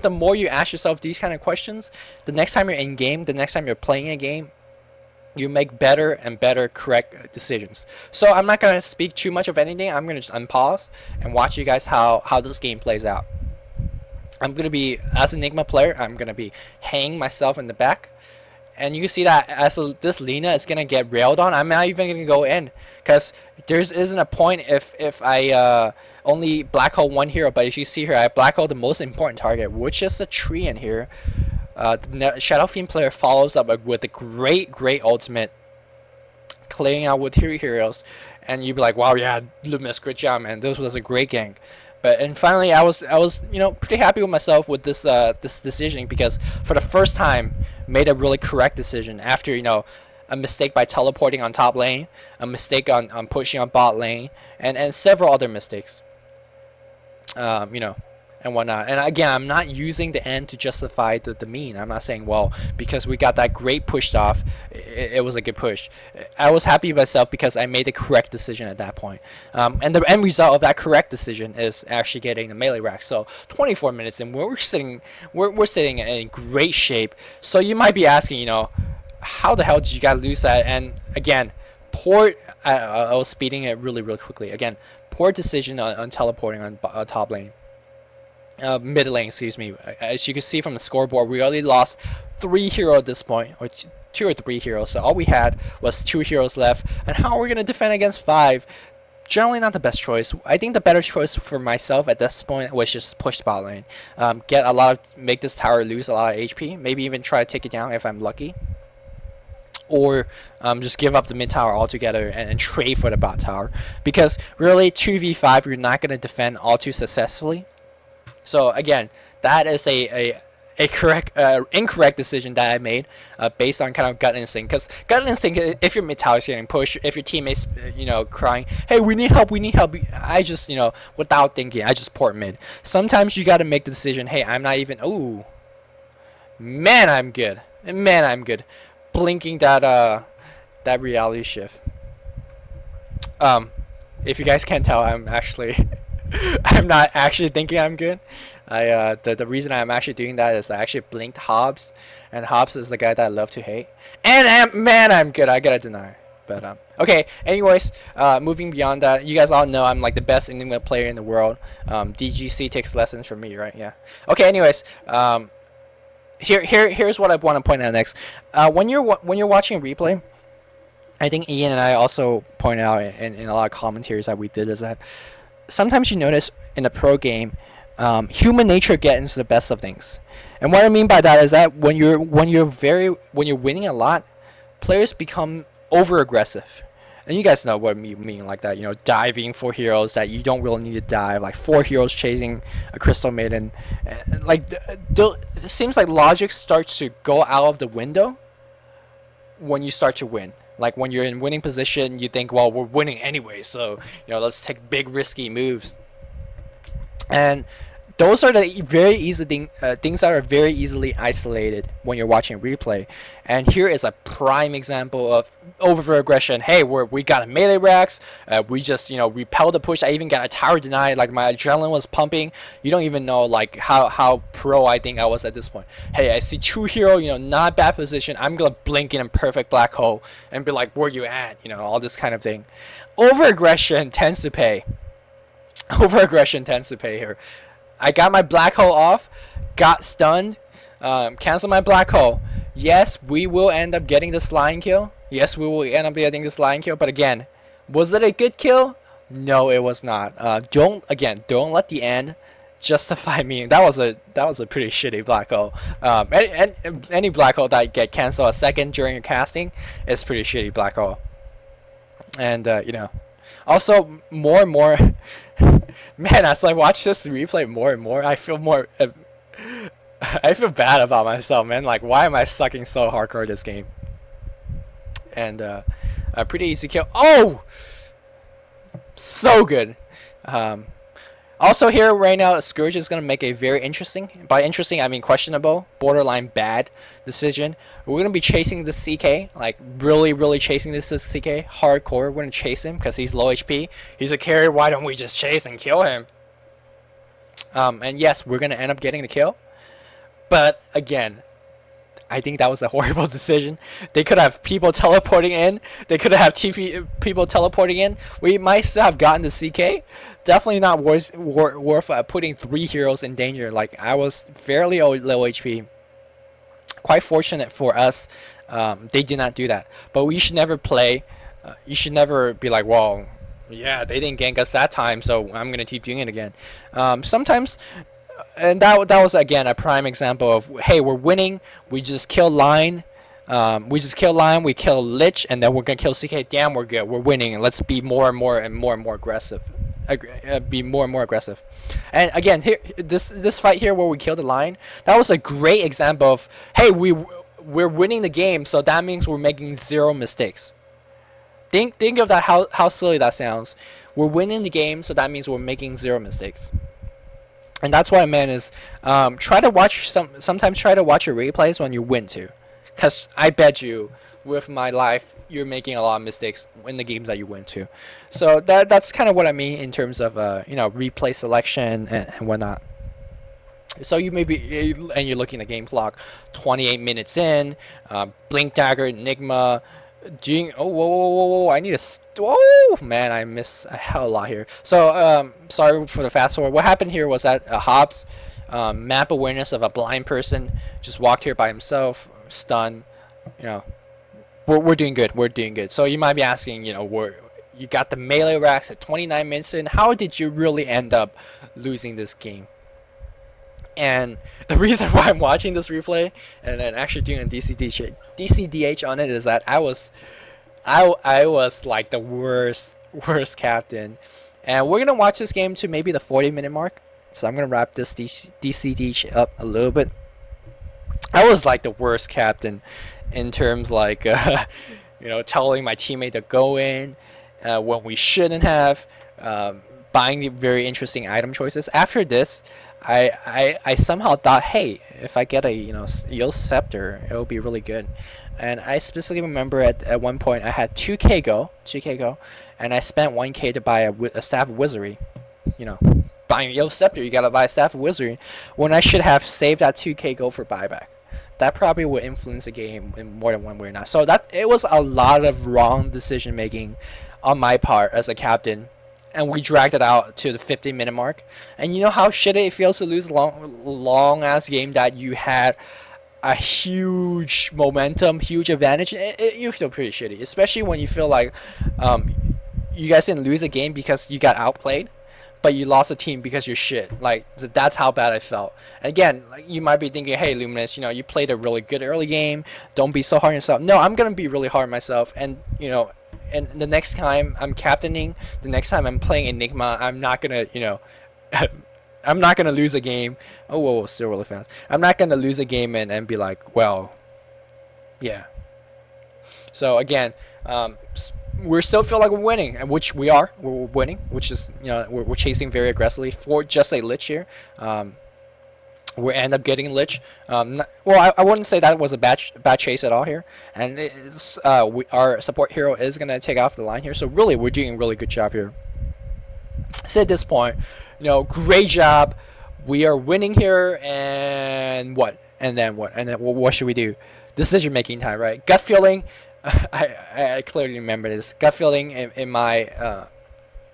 the more you ask yourself these kind of questions, the next time you're in game, the next time you're playing a game, you make better and better correct decisions. So I'm not gonna speak too much of anything. I'm gonna just unpause and watch you guys how this game plays out. I'm gonna be, as an Enigma player, I'm gonna be hanging myself in the back, and you can see that as this Lina is gonna get railed on, I'm not even gonna go in, because there isn't a point if I only black hole one hero. But as you see here, I black hole the most important target, which is the tree in here. The Shadow Fiend player follows up with a great ultimate, clearing out with 3 heroes, and you'd be like, wow, yeah, Loomis, great job, man. This was a great gank. And finally, I was pretty happy with myself with this this decision, because for the first time made a really correct decision after a mistake by teleporting on top lane, a mistake on pushing on bot lane, and several other mistakes. And whatnot. And again, I'm not using the end to justify the mean. I'm not saying, well, because we got that great pushed off, it was a good push. I was happy with myself because I made the correct decision at that point. And the end result of that correct decision is actually getting the melee rack. So 24 minutes in, we're sitting in great shape. So you might be asking, how the hell did you guys lose that? And again, poor. I was speeding it really quickly. Again, poor decision on teleporting on top lane. Mid lane, excuse me. As you can see from the scoreboard, we only lost 3 heroes at this point, or 2 or 3 heroes. So all we had was 2 heroes left. And how are we gonna defend against 5? Generally not the best choice. I think the better choice for myself at this point was just push bot lane, make this tower lose a lot of HP, maybe even try to take it down if I'm lucky, or just give up the mid tower altogether and trade for the bot tower. Because really, 2v5, you're not gonna defend all too successfully. So again, that is a incorrect decision that I made based on kind of gut instinct. Because gut instinct, if your mid tower is getting pushed, if your teammates crying, hey, we need help, I just without thinking, I just port mid. Sometimes you got to make the decision, hey, I'm not even, ooh, man, I'm good, blinking that reality shift. If you guys can't tell, I'm not actually thinking I'm good. The reason I'm actually doing that is I actually blinked Hobbs, and Hobbs is the guy that I love to hate. And I'm good. I gotta deny. But okay. Anyways, moving beyond that, you guys all know I'm like the best Enigma player in the world. DGC takes lessons from me, right? Yeah. Okay. Anyways, here's what I want to point out next. When you're watching a replay, I think Ian and I also pointed out in a lot of commentaries that we did, is that sometimes you notice in a pro game, human nature gets the best of things. And what I mean by that is that when you're winning a lot, players become over aggressive. And you guys know what I mean, like that, diving for heroes that you don't really need to dive, like 4 heroes chasing a Crystal Maiden. Like, it seems like logic starts to go out of the window when you start to win. Like when you're in winning position, you think, well, we're winning anyway, so let's take big risky moves. And those are the very easy things that are very easily isolated when you're watching a replay. And here is a prime example of over-aggression. Hey, we got a melee racks. We just repelled the push. I even got a tower denied. Like, my adrenaline was pumping. You don't even know like how pro I think I was at this point. Hey, I see 2 hero. Not bad position. I'm gonna blink in a perfect black hole and be like, where you at? All this kind of thing. Over-aggression tends to pay. Over-aggression tends to pay here. I got my black hole off, got stunned, cancel my black hole. Yes, we will end up getting this line kill. Yes, we will end up getting this line kill. But again, was it a good kill? No, it was not. Don't let the end justify me. That was a pretty shitty black hole. Any black hole that get canceled a second during your casting is pretty shitty black hole. And also more and more. Man, as I watch this replay more and more, I feel bad about myself, man. Like, why am I sucking so hardcore this game? And a pretty easy kill. Oh, so good. Also here right now, Scourge is going to make a very interesting, by interesting I mean questionable, borderline bad decision. We're going to be chasing the CK, like really chasing this CK, hardcore. We're going to chase him because he's low HP. He's a carry, why don't we just chase and kill him? And yes, we're going to end up getting the kill. But again, I think that was a horrible decision. They could have people teleporting in. They could have people teleporting in. We might still have gotten the CK. Definitely not worth putting 3 heroes in danger. Like, I was fairly low HP. Quite fortunate for us, they did not do that. But we should never play. You should never be like, well, yeah, they didn't gank us that time, so I'm gonna keep doing it again. Sometimes. And that was again a prime example of, hey, we're winning, we just kill line, we kill Lich, and then we're gonna kill CK. Damn, we're good, we're winning, and let's be more and more aggressive. Be more and more aggressive. And again, here this fight here where we killed the line, that was a great example of, hey, we're winning the game, so that means we're making 0 mistakes. Think of that, how silly that sounds. We're winning the game, so that means we're making 0 mistakes. And that's what I meant is, sometimes try to watch your replays when you win too, because I bet you, with my life, you're making a lot of mistakes in the games that you win too. So that's kind of what I mean in terms of replay selection and whatnot. So you may be, and you're looking at the game clock, 28 minutes in, Blink Dagger, Enigma. Doing whoa, I need a man, I miss a hell of a lot here. So sorry for the fast forward. What happened here was that Hobbs, map awareness of a blind person, just walked here by himself, stunned. We're doing good. So you might be asking, you got the melee racks at 29 minutes in. How did you really end up losing this game? And the reason why I'm watching this replay and then actually doing a DCDH on it is that I was like the worst captain. And we're gonna watch this game to maybe the 40-minute mark. So I'm gonna wrap this DCDH up a little bit. I was like the worst captain in terms like telling my teammate to go in when we shouldn't have, buying very interesting item choices. After this, I somehow thought, hey, if I get a Yo Scepter, it'll be really good. And I specifically remember at one point I had 2k go, and I spent 1k to buy a Staff of Wizardry. Buying Yo Scepter, you gotta buy a Staff of Wizardry, when I should have saved that 2k go for buyback. That probably would influence the game in more than one way or not. So it was a lot of wrong decision making on my part as a captain. And we dragged it out to the 50-minute mark. And you know how shitty it feels to lose a long ass game that you had a huge momentum, huge advantage. You feel pretty shitty, especially when you feel like you guys didn't lose a game because you got outplayed, but you lost a team because you're shit. Like, that's how bad I felt. And again, like, you might be thinking, hey, Luminous, you played a really good early game. Don't be so hard on yourself. No, I'm gonna be really hard on myself. And and the next time I'm captaining, the next time I'm playing Enigma, I'm not gonna, I'm not gonna lose a game. Oh, whoa, still really fast. I'm not gonna lose a game and be like, well, yeah. So again, we still feel like we're winning, and which we are. We're winning, which is we're chasing very aggressively for just a Lich here. We end up getting Lich. Well, I wouldn't say that was a bad chase at all here. And our support hero is going to take off the line here. So really, we're doing a really good job here. So at this point, great job. We are winning here. And what? And then what? And then what should we do? Decision making time, right? Gut feeling. I clearly remember this. Gut feeling in my...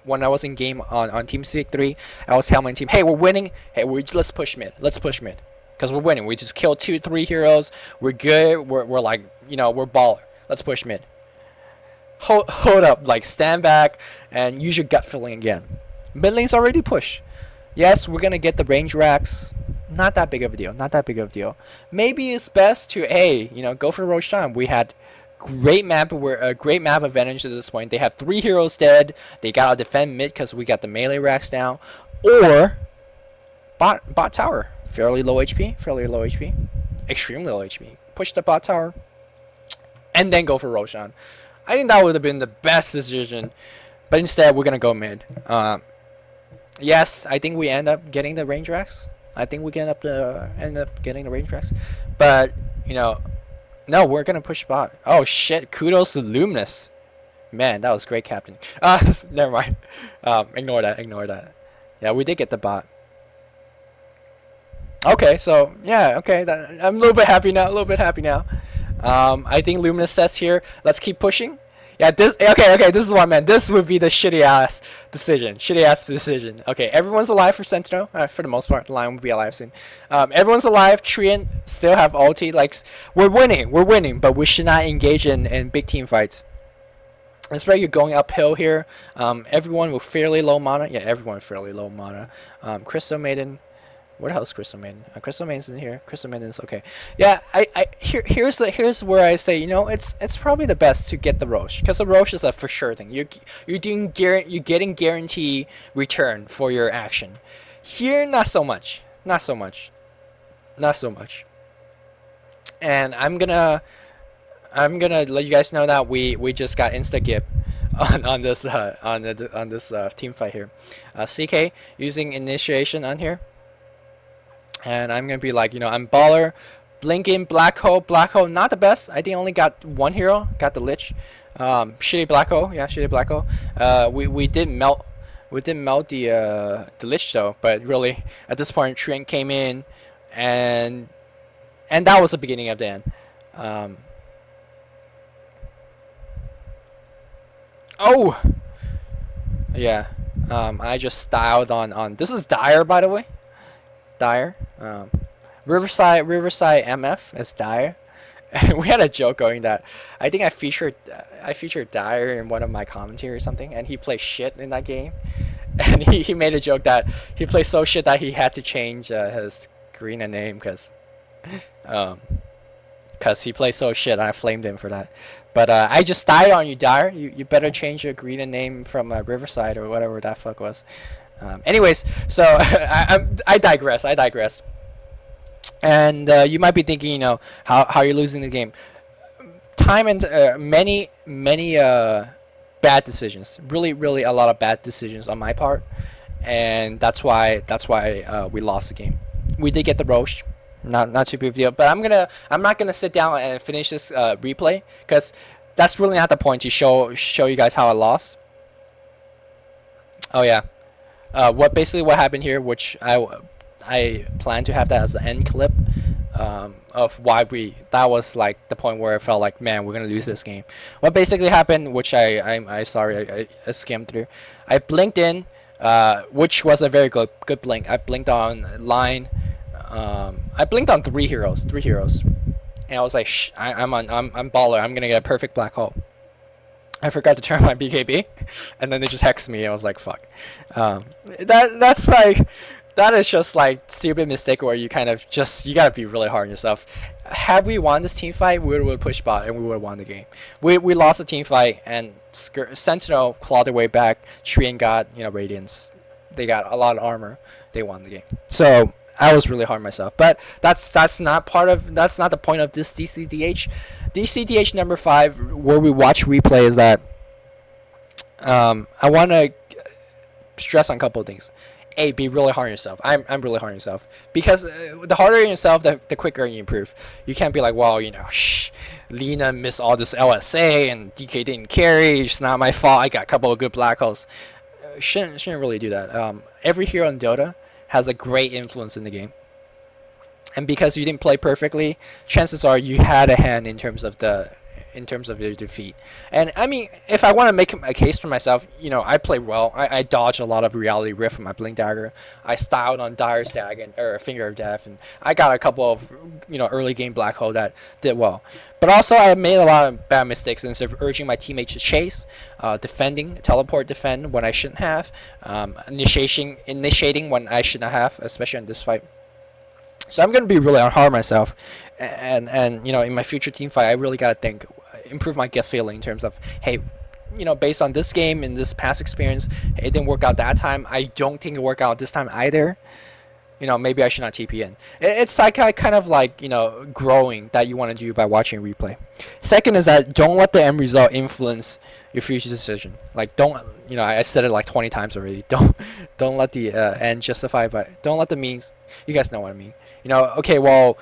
when I was in game on TeamSpeak 3, I was telling my team, hey, we're winning. Hey, let's push mid. Because we're winning. We just killed 2-3 heroes. We're good. We're like, we're baller. Let's push mid. Hold up. Like, stand back and use your gut feeling again. Mid lane's already pushed. Yes, we're going to get the range racks. Not that big of a deal. Maybe it's best to, hey, go for Roshan. We had... great map advantage at this point. They have 3 heroes dead. They gotta defend mid because we got the melee racks down. Or bot tower, fairly low HP, extremely low HP. Push the bot tower, and then go for Roshan. I think that would have been the best decision, but instead we're gonna go mid. Yes, I think we end up getting the range racks. But no, we're gonna push bot. Oh shit! Kudos to Luminous. Man, that was great, Captain. Never mind. Ignore that. Yeah, we did get the bot. Okay, so yeah, okay, I'm a little bit happy now. A little bit happy now. I think Luminous says here, let's keep pushing. Yeah, this okay. This is what I meant. This would be the shitty ass decision. Shitty ass decision. Okay, everyone's alive for Sentinel. For the most part, the line will be alive soon. Everyone's alive. Trian still have ulti. Like we're winning, but we should not engage in big team fights. Especially you're going uphill here. Everyone with fairly low mana. Yeah, everyone with fairly low mana. Crystal Maiden. Where the hell is Crystal Maiden? Crystal Maiden's in here. Crystal Maiden's okay. Yeah, here's where I say, you know, it's probably the best to get the Roche, because the Roche is a for sure thing. You're getting guarantee return for your action. Here, not so much. Not so much. Not so much. And I'm gonna let you guys know that we just got insta gip on this team fight here. CK using initiation on here. And I'm gonna be like, you know, I'm baller, blinking, black hole, not the best. I think I only got one hero, got the Lich. Shitty black hole, yeah, shitty black hole. We did melt the Lich though, but really at this point Trent came in, and that was the beginning of the end. Oh, yeah. I just styled on. This is Dire, by the way. Dire. Riverside MF as Dire. And we had a joke going that I think I featured Dire in one of my commentary or something, and he plays shit in that game. And he made a joke that he plays so shit that he had to change his Garena name because he plays so shit, and I flamed him for that. But I just died on you, Dire. You better change your Garena name from Riverside or whatever that fuck was. Anyways, so I digress. And you might be thinking, you know, how you're losing the game. Time and many bad decisions. Really a lot of bad decisions on my part, and that's why we lost the game. We did get the Roche, not too big of a deal. But I'm not gonna sit down and finish this replay, because that's really not the point, to show you guys how I lost. Oh yeah. What happened here, which I plan to have that as the end clip of why that was like the point where I felt like, man, we're gonna lose this game. What basically happened, which I skimmed through. I blinked in, which was a very good blink. I blinked on line. I blinked on three heroes, and I was like, I'm baller. I'm gonna get a perfect black hole. I forgot to turn my BKB, and then they just hexed me. I was like, fuck. That's like, that is just like stupid mistake where you kind of you gotta be really hard on yourself. Had we won this team fight, we would have pushed bot and we would have won the game. We lost the team fight, and Sentinel clawed their way back. Trian got, you know, Radiance. They got a lot of armor. They won the game. So I was really hard on myself. But that's not the point of this DCDH. DCDH number 5, where we watch replay, is that I want to stress on a couple of things. A, be really hard on yourself. I'm really hard on yourself, because the harder on yourself, the quicker you improve. You can't be like, well, you know, Lina missed all this LSA and DK didn't carry. It's not my fault. I got a couple of good black holes. Shouldn't really do that. Every hero in Dota has a great influence in the game. And because you didn't play perfectly, chances are you had a hand in terms of your defeat. And I mean, if I want to make a case for myself, you know, I played well. I dodged a lot of reality rift with my blink dagger. I styled on Dire Stag or Finger of Death, and I got a couple of, you know, early game black hole that did well. But also I made a lot of bad mistakes instead of urging my teammates to chase, teleport defend when I shouldn't have, initiating when I should not have, especially in this fight. So I'm gonna be really hard on myself, and you know, in my future team fight, I really gotta improve my gut feeling in terms of, hey, you know, based on this game and this past experience, it didn't work out that time. I don't think it worked out this time either. You know, maybe I should not TP in. It's like kind of like, you know, growing that you want to do by watching replay. Second is that don't let the end result influence your future decision. Like, don't, you know, I said it like 20 times already. Don't let the end justify, but don't let the means. You guys know what I mean. You know, okay, well,